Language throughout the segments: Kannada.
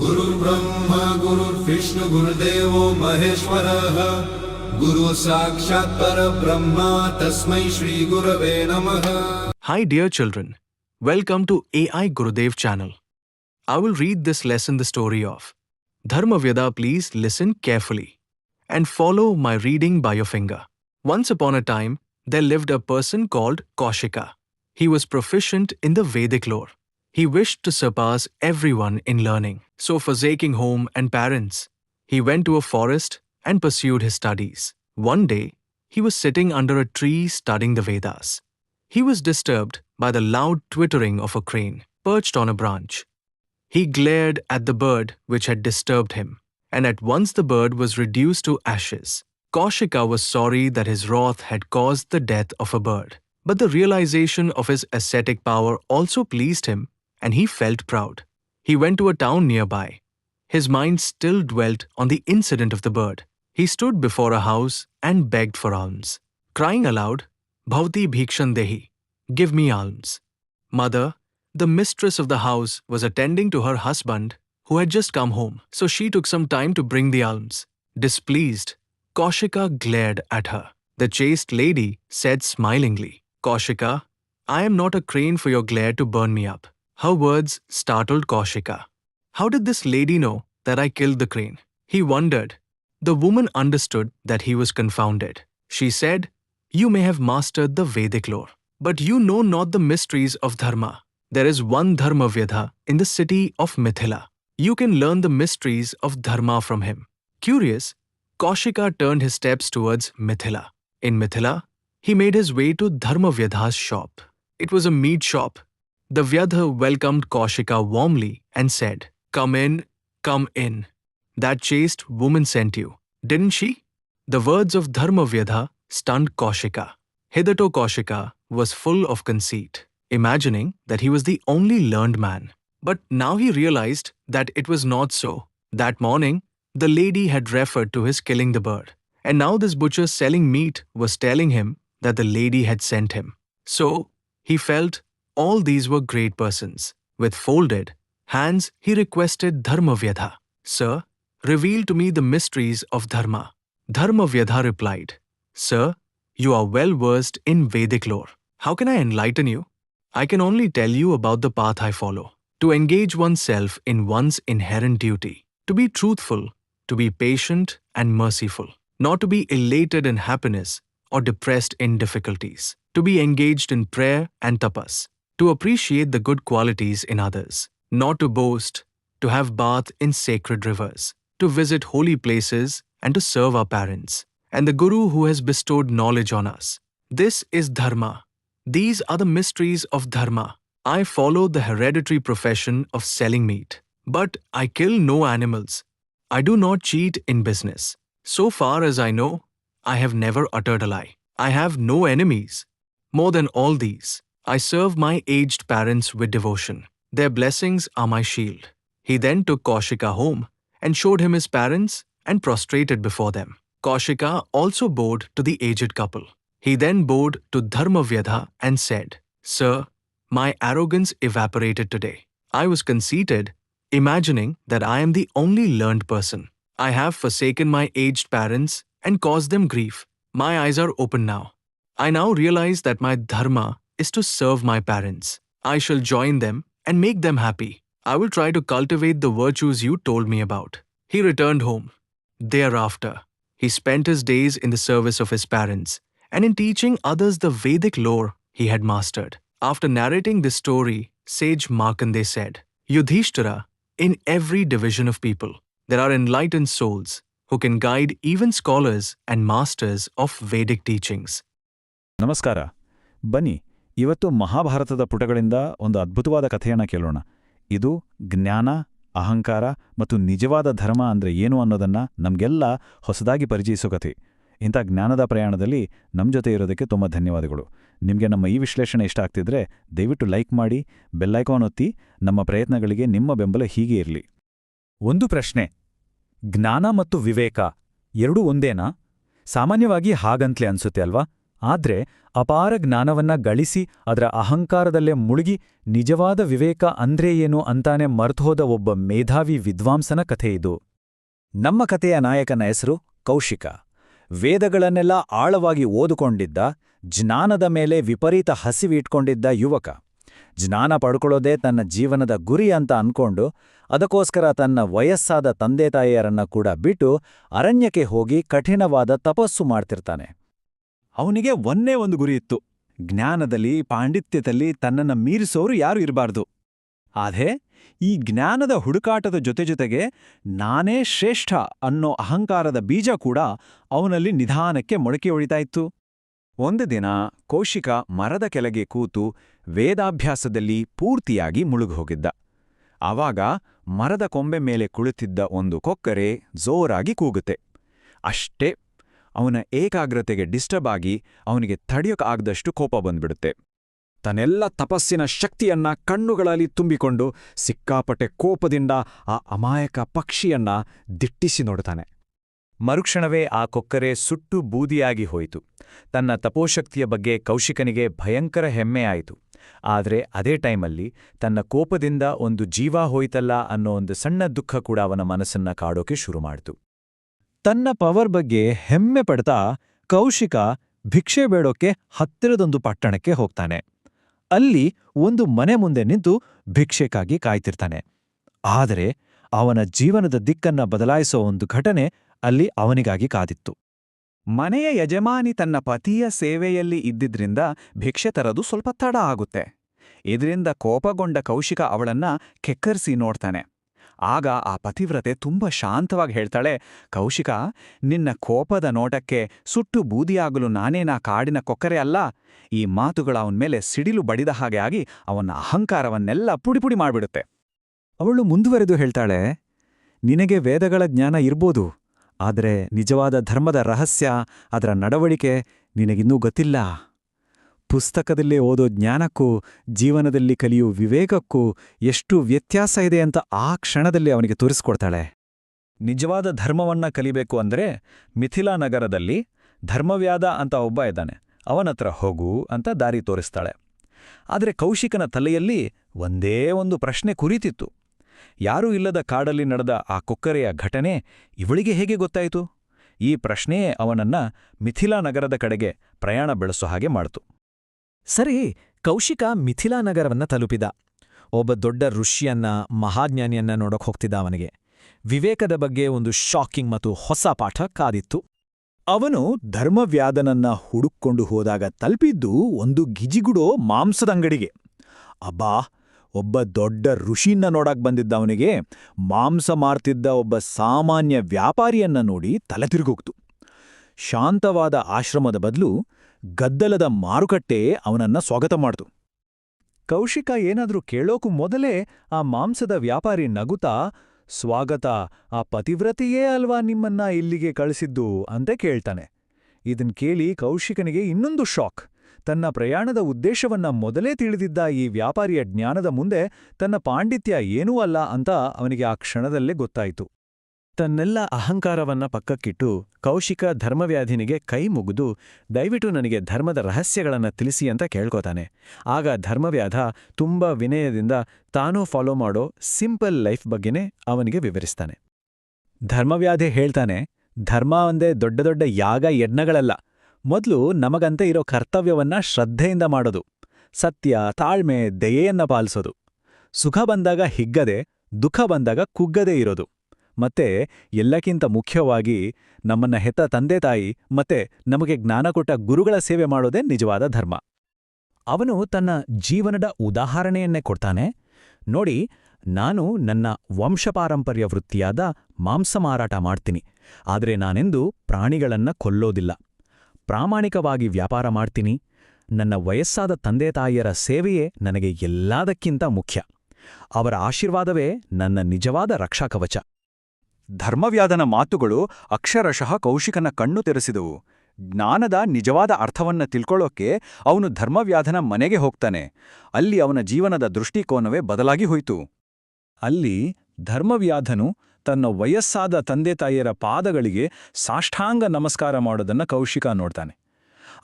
गुरुर्ब्रह्मा गुरुर्विष्णु गुरुदेवो महेश्वरः गुरु साक्षात् परब्रह्मा तस्मै श्री गुरवे नमः. Hi dear children, welcome to AI Gurudev channel. I will read this lesson the story of Dharmavyada. Please listen carefully and follow my reading by your finger. Once upon a time, there lived a person called Kaushika. He was proficient in the Vedic lore. He wished to surpass everyone in learning. So forsaking home and parents, he went to a forest and pursued his studies. One day, he was sitting under a tree studying the Vedas. He was disturbed by the loud twittering of a crane perched on a branch. He glared at the bird which had disturbed him, and at once the bird was reduced to ashes. Kaushika was sorry that his wrath had caused the death of a bird. But the realization of his ascetic power also pleased him, and he felt proud. He went to a town nearby. His mind still dwelt on the incident of the bird. He stood before a house and begged for alms, crying aloud, "Bhavati Bhikshan Dehi, give me alms." Mother, the mistress of the house, was attending to her husband who had just come home, so she took some time to bring the alms. Displeased, Kaushika glared at her. The chaste lady said smilingly, "Kaushika, I am not a crane for your glare to burn me up." Her words startled Kaushika. How did this lady know that I killed the crane? He wondered. The woman understood that he was confounded. She said, "You may have mastered the Vedic lore, but you know not the mysteries of Dharma. There is one Dharmavyada in the city of Mithila. You can learn the mysteries of Dharma from him." Curious, Kaushika turned his steps towards Mithila. In Mithila, he made his way to Dharmavyada's shop. It was a meat shop. The Vyadha welcomed Kaushika warmly and said, "Come in, come in. That chaste woman sent you, didn't she?" The words of Dharmavyada stunned Kaushika. Hitherto Kaushika was full of conceit, imagining that he was the only learned man. But now he realized that it was not so. That morning, the lady had referred to his killing the bird, and now this butcher selling meat was telling him that the lady had sent him. So, he felt all these were great persons. With folded hands, he requested Dharmavyadha, "Sir, reveal to me the mysteries of Dharma." Dharmavyadha replied, "Sir, you are well versed in Vedic lore. How can I enlighten you? I can only tell you about the path I follow. To engage oneself in one's inherent duty, to be truthful, to be patient and merciful, not to be elated in happiness or depressed in difficulties, to be engaged in prayer and tapas, to appreciate the good qualities in others, not to boast, to have bath in sacred rivers, to visit holy places and to serve our parents, and the Guru who has bestowed knowledge on us. This is Dharma. These are the mysteries of Dharma. I follow the hereditary profession of selling meat, but I kill no animals. I do not cheat in business. So far as I know, I have never uttered a lie. I have no enemies. More than all these, I serve my aged parents with devotion. Their blessings are my shield." He then took Kaushika home and showed him his parents and prostrated before them. Kaushika also bowed to the aged couple. He then bowed to Dharmavyadha and said, "Sir, my arrogance evaporated today. I was conceited, imagining that I am the only learned person. I have forsaken my aged parents and caused them grief. My eyes are open now. I now realize that my dharma is to serve my parents. I shall join them and make them happy. I will try to cultivate the virtues you told me about." He returned home. Thereafter, he spent his days in the service of his parents and in teaching others the Vedic lore he had mastered. After narrating this story, sage Markandeya said, "Yudhishthira, in every division of people, there are enlightened souls who can guide even scholars and masters of Vedic teachings." ನಮಸ್ಕಾರ. ಬನ್ನಿ, ಇವತ್ತು ಮಹಾಭಾರತದ ಪುಟಗಳಿಂದ ಒಂದು ಅದ್ಭುತವಾದ ಕಥೆಯನ್ನು ಕೇಳೋಣ. ಇದು ಜ್ಞಾನ, ಅಹಂಕಾರ ಮತ್ತು ನಿಜವಾದ ಧರ್ಮ ಅಂದರೆ ಏನು ಅನ್ನೋದನ್ನು ನಮಗೆಲ್ಲ ಹೊಸದಾಗಿ ಪರಿಚಯಿಸೋ ಕಥೆ. ಇಂಥ ಜ್ಞಾನದ ಪ್ರಯಾಣದಲ್ಲಿ ನಮ್ಮ ಜೊತೆ ಇರೋದಕ್ಕೆ ತುಂಬ ಧನ್ಯವಾದಗಳು. ನಿಮಗೆ ನಮ್ಮ ಈ ವಿಶ್ಲೇಷಣೆ ಇಷ್ಟ ಆಗ್ತಿದ್ರೆ ದಯವಿಟ್ಟು ಲೈಕ್ ಮಾಡಿ, ಬೆಲ್ಲೈಕಾನ್ ಒತ್ತಿ. ನಮ್ಮ ಪ್ರಯತ್ನಗಳಿಗೆ ನಿಮ್ಮ ಬೆಂಬಲ ಹೀಗೆ ಇರಲಿ. ಒಂದು ಪ್ರಶ್ನೆ, ಜ್ಞಾನ ಮತ್ತು ವಿವೇಕ ಎರಡೂ ಒಂದೇನಾ? ಸಾಮಾನ್ಯವಾಗಿ ಹಾಗಂತಲೇ ಅನ್ಸುತ್ತೆ ಅಲ್ವಾ? ಆದ್ರೆ ಅಪಾರ ಜ್ಞಾನವನ್ನ ಗಳಿಸಿ ಅದರ ಅಹಂಕಾರದಲ್ಲೇ ಮುಳುಗಿ ನಿಜವಾದ ವಿವೇಕ ಅಂದ್ರೆ ಏನು ಅಂತಾನೆ ಮರ್ತುಹೋದ ಒಬ್ಬ ಮೇಧಾವಿ ವಿದ್ವಾಂಸನ ಕಥೆ ಇದು. ನಮ್ಮ ಕಥೆಯ ನಾಯಕನ ಹೆಸರು ಕೌಶಿಕ. ವೇದಗಳನ್ನೆಲ್ಲ ಆಳವಾಗಿ ಓದುಕೊಂಡಿದ್ದ, ಜ್ಞಾನದ ಮೇಲೆ ವಿಪರೀತ ಹಸಿವಿಟ್ಕೊಂಡಿದ್ದ ಯುವಕ. ಜ್ಞಾನ ಪಡ್ಕೊಳ್ಳೋದೇ ತನ್ನ ಜೀವನದ ಗುರಿ ಅಂತ ಅನ್ಕೊಂಡು ಅದಕ್ಕೋಸ್ಕರ ತನ್ನ ವಯಸ್ಸಾದ ತಂದೆತಾಯಿಯರನ್ನ ಕೂಡ ಬಿಟ್ಟು ಅರಣ್ಯಕ್ಕೆ ಹೋಗಿ ಕಠಿಣವಾದ ತಪಸ್ಸು ಮಾಡ್ತಿರ್ತಾನೆ. ಅವನಿಗೆ ಒಂದೇ ಒಂದು ಗುರಿ ಇತ್ತು: ಜ್ಞಾನದಲ್ಲಿ, ಪಾಂಡಿತ್ಯದಲ್ಲಿ ತನ್ನನ್ನ ಮೀರಿಸೋರು ಯಾರೂ ಇರಬಾರ್ದು. ಆದ್ರೆ ಈ ಜ್ಞಾನದ ಹುಡುಕಾಟದ ಜೊತೆಜೊತೆಗೆ ನಾನೇ ಶ್ರೇಷ್ಠ ಅನ್ನೋ ಅಹಂಕಾರದ ಬೀಜ ಕೂಡ ಅವನಲ್ಲಿ ನಿಧಾನಕ್ಕೆ ಮೊಳಕೆ ಹೊಡಿತಾ ಇತ್ತು. ಒಂದು ದಿನ ಕೌಶಿಕ ಮರದ ಕೆಳಗೆ ಕೂತು ವೇದಾಭ್ಯಾಸದಲ್ಲಿ ಪೂರ್ತಿಯಾಗಿ ಮುಳುಗೋಗಿದ್ದ. ಆವಾಗ ಮರದ ಕೊಂಬೆ ಮೇಲೆ ಕುಳಿತಿದ್ದ ಒಂದು ಕೊಕ್ಕರೆ ಜೋರಾಗಿ ಕೂಗುತ್ತೆ. ಅಷ್ಟೇ, ಅವನ ಏಕಾಗ್ರತೆಗೆ ಡಿಸ್ಟರ್ಬ್ ಆಗಿ ಅವನಿಗೆ ತಡೆಯೋಕ್ಕಾಗದಷ್ಟು ಕೋಪ ಬಂದ್ಬಿಡುತ್ತೆ. ತನ್ನೆಲ್ಲ ತಪಸ್ಸಿನ ಶಕ್ತಿಯನ್ನ ಕಣ್ಣುಗಳಲ್ಲಿ ತುಂಬಿಕೊಂಡು ಸಿಕ್ಕಾಪಟ್ಟೆ ಕೋಪದಿಂದ ಆ ಅಮಾಯಕ ಪಕ್ಷಿಯನ್ನ ದಿಟ್ಟಿಸಿ ನೋಡ್ತಾನೆ. ಮರುಕ್ಷಣವೇ ಆ ಕೊಕ್ಕರೆ ಸುಟ್ಟು ಬೂದಿಯಾಗಿ ಹೋಯಿತು. ತನ್ನ ತಪೋಶಕ್ತಿಯ ಬಗ್ಗೆ ಕೌಶಿಕನಿಗೆ ಭಯಂಕರ ಹೆಮ್ಮೆ ಆಯಿತು. ಆದರೆ ಅದೇ ಟೈಮಲ್ಲಿ ತನ್ನ ಕೋಪದಿಂದ ಒಂದು ಜೀವ ಹೋಯ್ತಲ್ಲ ಅನ್ನೋ ಒಂದು ಸಣ್ಣ ದುಃಖ ಕೂಡ ಅವನ ಮನಸ್ಸನ್ನ ಕಾಡೋಕೆ ಶುರು ಮಾಡಿತು. ತನ್ನ ಪವರ್ ಬಗ್ಗೆ ಹೆಮ್ಮೆ ಪಡ್ತಾ ಕೌಶಿಕ ಭಿಕ್ಷೆ ಬೇಡೋಕೆ ಹತ್ತಿರದೊಂದು ಪಟ್ಟಣಕ್ಕೆ ಹೋಗ್ತಾನೆ. ಅಲ್ಲಿ ಒಂದು ಮನೆ ಮುಂದೆ ನಿಂತು ಭಿಕ್ಷೆಗಾಗಿ ಕಾಯ್ತಿರ್ತಾನೆ. ಆದರೆ ಅವನ ಜೀವನದ ದಿಕ್ಕನ್ನ ಬದಲಾಯಿಸೋ ಒಂದು ಘಟನೆ ಅಲ್ಲಿ ಅವನಿಗಾಗಿ ಕಾದಿತ್ತು. ಮನೆಯ ಯಜಮಾನಿ ತನ್ನ ಪತಿಯ ಸೇವೆಯಲ್ಲಿ ಇದ್ದಿದ್ರಿಂದ ಭಿಕ್ಷೆ ತರದು ಸ್ವಲ್ಪ ತಡ ಆಗುತ್ತೆ. ಇದರಿಂದ ಕೋಪಗೊಂಡ ಕೌಶಿಕ ಅವಳನ್ನ ಕೆಕ್ಕರಿಸಿ ನೋಡ್ತಾನೆ. ಆಗ ಆ ಪತಿವ್ರತೆ ತುಂಬ ಶಾಂತವಾಗಿ ಹೇಳ್ತಾಳೆ, ಕೌಶಿಕ, ನಿನ್ನ ಕೋಪದ ನೋಟಕ್ಕೆ ಸುಟ್ಟು ಬೂದಿಯಾಗಲು ನಾನೇನಾ ಕಾಡಿನ ಕೊಕ್ಕರೆ ಅಲ್ಲ. ಈ ಮಾತುಗಳ ಅವನ ಮೇಲೆ ಸಿಡಿಲು ಬಡಿದ ಹಾಗೆ ಆಗಿ ಅವನ ಅಹಂಕಾರವನ್ನೆಲ್ಲ ಪುಡಿಪುಡಿ ಮಾಡ್ಬಿಡುತ್ತೆ. ಅವಳು ಮುಂದುವರೆದು ಹೇಳ್ತಾಳೆ, ನಿನಗೆ ವೇದಗಳ ಜ್ಞಾನ ಇರ್ಬೋದು, ಆದರೆ ನಿಜವಾದ ಧರ್ಮದ ರಹಸ್ಯ, ಅದರ ನಡವಳಿಕೆ ನಿನಗಿನ್ನೂ ಗೊತ್ತಿಲ್ಲ. ಪುಸ್ತಕದಲ್ಲೇ ಓದೋ ಜ್ಞಾನಕ್ಕೂ ಜೀವನದಲ್ಲಿ ಕಲಿಯೋ ವಿವೇಕಕ್ಕೂ ಎಷ್ಟು ವ್ಯತ್ಯಾಸ ಇದೆ ಅಂತ ಆ ಕ್ಷಣದಲ್ಲಿ ಅವನಿಗೆ ತೋರಿಸ್ಕೊಡ್ತಾಳೆ. ನಿಜವಾದ ಧರ್ಮವನ್ನ ಕಲಿಬೇಕು ಅಂದ್ರೆ ಮಿಥಿಲಾ ನಗರದಲ್ಲಿ ಧರ್ಮವ್ಯಾದ ಅಂತ ಒಬ್ಬ ಇದ್ದಾನೆ, ಅವನತ್ರ ಹೋಗು ಅಂತ ದಾರಿ ತೋರಿಸ್ತಾಳೆ. ಆದರೆ ಕೌಶಿಕನ ತಲೆಯಲ್ಲಿ ಒಂದೇ ಒಂದು ಪ್ರಶ್ನೆ ಕುರಿತಿತ್ತು. ಯಾರೂ ಇಲ್ಲದ ಕಾಡಲ್ಲಿ ನಡೆದ ಆ ಕೊಕ್ಕರೆಯ ಘಟನೆ ಇವಳಿಗೆ ಹೇಗೆ ಗೊತ್ತಾಯಿತು? ಈ ಪ್ರಶ್ನೆಯೇ ಅವನನ್ನ ಮಿಥಿಲಾ ನಗರದ ಕಡೆಗೆ ಪ್ರಯಾಣ ಬೆಳೆಸೋ ಹಾಗೆ ಮಾಡ್ತು. ಸರಿ, ಕೌಶಿಕ ಮಿಥಿಲಾ ನಗರವನ್ನ ತಲುಪಿದ. ಒಬ್ಬ ದೊಡ್ಡ ಋಷಿಯನ್ನ, ಮಹಾಜ್ಞಾನಿಯನ್ನ ನೋಡೋಕ್ ಹೋಗ್ತಿದ್ದ. ಅವನಿಗೆ ವಿವೇಕದ ಬಗ್ಗೆ ಒಂದು ಶಾಕಿಂಗ್ ಮತ್ತು ಹೊಸ ಪಾಠ ಕಾದಿತ್ತು. ಅವನು ಧರ್ಮವ್ಯಾದನನ್ನ ಹುಡುಕೊಂಡು ಹೋದಾಗ ತಲುಪಿದ್ದು ಒಂದು ಗಿಜಿಗುಡೋ ಮಾಂಸದಂಗಡಿಗೆ. ಅಬ್ಬಾ, ಒಬ್ಬ ದೊಡ್ಡ ಋಷಿಯನ್ನ ನೋಡಕ್ ಬಂದಿದ್ದ ಅವನಿಗೆ ಮಾಂಸ ಮಾರ್ತಿದ್ದ ಒಬ್ಬ ಸಾಮಾನ್ಯ ವ್ಯಾಪಾರಿಯನ್ನ ನೋಡಿ ತಲೆ ತಿರುಗೋಗ್ತು. ಶಾಂತವಾದ ಆಶ್ರಮದ ಬದಲು ಗದ್ದಲದ ಮಾರುಕಟ್ಟೆ ಅವನನ್ನ ಸ್ವಾಗತ ಮಾಡ್ತು. ಕೌಶಿಕ ಏನಾದ್ರೂ ಕೇಳೋಕು ಮೊದಲೇ ಆ ಮಾಂಸದ ವ್ಯಾಪಾರಿ ನಗುತ್ತಾ, ಸ್ವಾಗತ, ಆ ಪತಿವ್ರತೆಯೇ ಅಲ್ವಾ ನಿಮ್ಮನ್ನ ಇಲ್ಲಿಗೆ ಕಳಿಸಿದ್ದು ಅಂತ ಕೇಳ್ತಾನೆ. ಇದನ್ ಕೇಳಿ ಕೌಶಿಕನಿಗೆ ಇನ್ನೊಂದು ಶಾಕ್. ತನ್ನ ಪ್ರಯಾಣದ ಉದ್ದೇಶವನ್ನ ಮೊದಲೇ ತಿಳಿದಿದ್ದ ಈ ವ್ಯಾಪಾರಿಯ ಜ್ಞಾನದ ಮುಂದೆ ತನ್ನ ಪಾಂಡಿತ್ಯ ಏನೂ ಅಲ್ಲ ಅಂತ ಅವನಿಗೆ ಆ ಕ್ಷಣದಲ್ಲೇ ಗೊತ್ತಾಯಿತು. ತನ್ನೆಲ್ಲ ಅಹಂಕಾರವನ್ನ ಪಕ್ಕಕ್ಕಿಟ್ಟು ಕೌಶಿಕ ಧರ್ಮವ್ಯಾಧಿನಿಗೆ ಕೈ ಮುಗಿದು, ದಯವಿಟ್ಟು ನನಗೆ ಧರ್ಮದ ರಹಸ್ಯಗಳನ್ನ ತಿಳಿಸಿ ಅಂತ ಕೇಳ್ಕೋತಾನೆ. ಆಗ ಧರ್ಮವ್ಯಾಧ ತುಂಬಾ ವಿನಯದಿಂದ ತಾನೂ ಫಾಲೋ ಮಾಡೋ ಸಿಂಪಲ್ ಲೈಫ್ ಬಗ್ಗೆನೇ ಅವನಿಗೆ ವಿವರಿಸ್ತಾನೆ. ಧರ್ಮವ್ಯಾಧೆ ಹೇಳ್ತಾನೆ, ಧರ್ಮ ಒಂದೇ ದೊಡ್ಡ ದೊಡ್ಡ ಯಾಗ ಯಜ್ಞಗಳಲ್ಲ. ಮೊದಲು ನಮಗಂತ ಇರೋ ಕರ್ತವ್ಯವನ್ನ ಶ್ರದ್ಧೆಯಿಂದ ಮಾಡೋದು, ಸತ್ಯ, ತಾಳ್ಮೆ, ದಯೆಯನ್ನ ಪಾಲಿಸೋದು, ಸುಖ ಬಂದಾಗ ಹಿಗ್ಗದೆ, ದುಃಖ ಬಂದಾಗ ಕುಗ್ಗದೇ ಇರೋದು, ಮತ್ತೆ ಎಲ್ಲಕ್ಕಿಂತ ಮುಖ್ಯವಾಗಿ ನಮ್ಮನ್ನ ಹೆತ್ತ ತಂದೆ ತಾಯಿ ಮತ್ತೆ ನಮಗೆ ಜ್ಞಾನ ಕೊಟ್ಟ ಗುರುಗಳ ಸೇವೆ ಮಾಡೋದೇ ನಿಜವಾದ ಧರ್ಮ. ಅವನು ತನ್ನ ಜೀವನದ ಉದಾಹರಣೆಯನ್ನೇ ಕೊಡ್ತಾನೆ. ನೋಡಿ, ನಾನು ನನ್ನ ವಂಶಪಾರಂಪರ್ಯ ವೃತ್ತಿಯಾದ ಮಾಂಸ ಮಾರಾಟ ಮಾಡ್ತೀನಿ, ಆದರೆ ನಾನೆಂದೂ ಪ್ರಾಣಿಗಳನ್ನ ಕೊಲ್ಲೋದಿಲ್ಲ. ಪ್ರಾಮಾಣಿಕವಾಗಿ ವ್ಯಾಪಾರ ಮಾಡ್ತೀನಿ. ನನ್ನ ವಯಸ್ಸಾದ ತಂದೆ ತಾಯಿಯರ ಸೇವೆಯೇ ನನಗೆ ಎಲ್ಲದಕ್ಕಿಂತ ಮುಖ್ಯ. ಅವರ ಆಶೀರ್ವಾದವೇ ನನ್ನ ನಿಜವಾದ ರಕ್ಷಾಕವಚ. ಧರ್ಮವ್ಯಾಧನ ಮಾತುಗಳು ಅಕ್ಷರಶಃ ಕೌಶಿಕನ ಕಣ್ಣು ತೆರೆಸಿದವು. ಜ್ಞಾನದ ನಿಜವಾದ ಅರ್ಥವನ್ನ ತಿಳ್ಕೊಳ್ಳೋಕೆ ಅವನು ಧರ್ಮವ್ಯಾಧನ ಮನೆಗೆ ಹೋಗ್ತಾನೆ. ಅಲ್ಲಿ ಅವನ ಜೀವನದ ದೃಷ್ಟಿಕೋನವೇ ಬದಲಾಗಿ ಹೋಯಿತು. ಅಲ್ಲಿ ಧರ್ಮವ್ಯಾಧನು ತನ್ನ ವಯಸ್ಸಾದ ತಂದೆ ತಾಯಿಯರ ಪಾದಗಳಿಗೆ ಸಾಷ್ಟಾಂಗ ನಮಸ್ಕಾರ ಮಾಡೋದನ್ನ ಕೌಶಿಕ ನೋಡ್ತಾನೆ.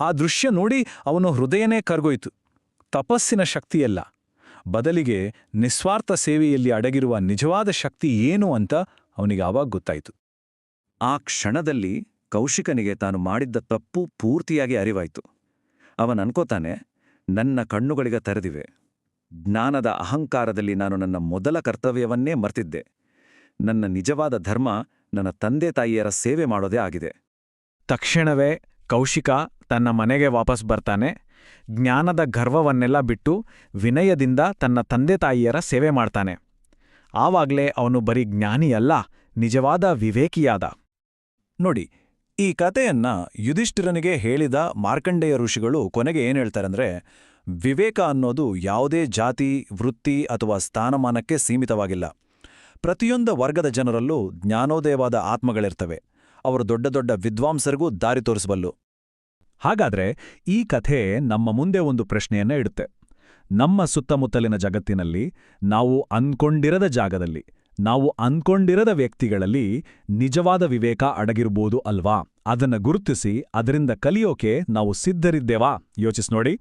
ಆ ದೃಶ್ಯ ನೋಡಿ ಅವನ ಹೃದಯನೇ ಕರ್ಗೋಯ್ತು. ತಪಸ್ಸಿನ ಶಕ್ತಿಯಲ್ಲ, ಬದಲಿಗೆ ನಿಸ್ವಾರ್ಥ ಸೇವೆಯಲ್ಲಿ ಅಡಗಿರುವ ನಿಜವಾದ ಶಕ್ತಿ ಏನು ಅಂತ ಅವನಿಗೆ ಆವಾಗ ಗೊತ್ತಾಯಿತು. ಆ ಕ್ಷಣದಲ್ಲಿ ಕೌಶಿಕನಿಗೆ ತಾನು ಮಾಡಿದ್ದ ತಪ್ಪು ಪೂರ್ತಿಯಾಗಿ ಅರಿವಾಯಿತು. ಅವನನ್ಕೋತಾನೆ, ನನ್ನ ಕಣ್ಣುಗಳಿಗ ತೆರೆದಿವೆ. ಜ್ಞಾನದ ಅಹಂಕಾರದಲ್ಲಿ ನಾನು ನನ್ನ ಮೊದಲ ಕರ್ತವ್ಯವನ್ನೇ ಮರ್ತಿದ್ದೆ. ನನ್ನ ನಿಜವಾದ ಧರ್ಮ ನನ್ನ ತಂದೆ ತಾಯಿಯರ ಸೇವೆ ಮಾಡೋದೇ ಆಗಿದೆ. ತಕ್ಷಣವೇ ಕೌಶಿಕ ತನ್ನ ಮನೆಗೆ ವಾಪಸ್ ಬರ್ತಾನೆ. ಜ್ಞಾನದ ಗರ್ವವನ್ನೆಲ್ಲ ಬಿಟ್ಟು ವಿನಯದಿಂದ ತನ್ನ ತಂದೆ ತಾಯಿಯರ ಸೇವೆ ಮಾಡ್ತಾನೆ. ಆವಾಗ್ಲೇ ಅವನು ಬರೀ ಜ್ಞಾನಿಯಲ್ಲ, ನಿಜವಾದ ವಿವೇಕಿಯಾದ. ನೋಡಿ, ಈ ಕಥೆಯನ್ನ ಯುಧಿಷ್ಠಿರನಿಗೆ ಹೇಳಿದ ಮಾರ್ಕಂಡೇಯ ಋಷಿಗಳು ಕೊನೆಗೆ ಏನ್ ಹೇಳ್ತಾರಂದ್ರೆ, ವಿವೇಕ ಅನ್ನೋದು ಯಾವುದೇ ಜಾತಿ, ವೃತ್ತಿ ಅಥವಾ ಸ್ಥಾನಮಾನಕ್ಕೆ ಸೀಮಿತವಾಗಿಲ್ಲ. ಪ್ರತಿಯೊಂದು ವರ್ಗದ ಜನರಲ್ಲೂ ಜ್ಞಾನೋದಯವಾದ ಆತ್ಮಗಳಿರ್ತವೆ. ಅವರು ದೊಡ್ಡ ದೊಡ್ಡ ವಿದ್ವಾಂಸರಿಗೂ ದಾರಿ ತೋರಿಸಬಲ್ಲು. ಹಾಗಾದ್ರೆ ಈ ಕಥೆ ನಮ್ಮ ಮುಂದೆ ಒಂದು ಪ್ರಶ್ನೆಯನ್ನ ಇಡುತ್ತೆ. ನಮ್ಮ ಸುತ್ತಮುತ್ತಲಿನ ಜಗತ್ತಿನಲ್ಲಿ, ನಾವು ಅಂದ್ಕೊಂಡಿರದ ಜಾಗದಲ್ಲಿ, ನಾವು ಅಂದ್ಕೊಂಡಿರದ ವ್ಯಕ್ತಿಗಳಲ್ಲಿ ನಿಜವಾದ ವಿವೇಕ ಅಡಗಿರ್ಬೋದು ಅಲ್ವಾ? ಅದನ್ನ ಗುರುತಿಸಿ ಅದರಿಂದ ಕಲಿಯೋಕೆ ನಾವು ಸಿದ್ಧರಿದ್ದೇವಾ? ಯೋಚಿಸ್ನೋಡಿ.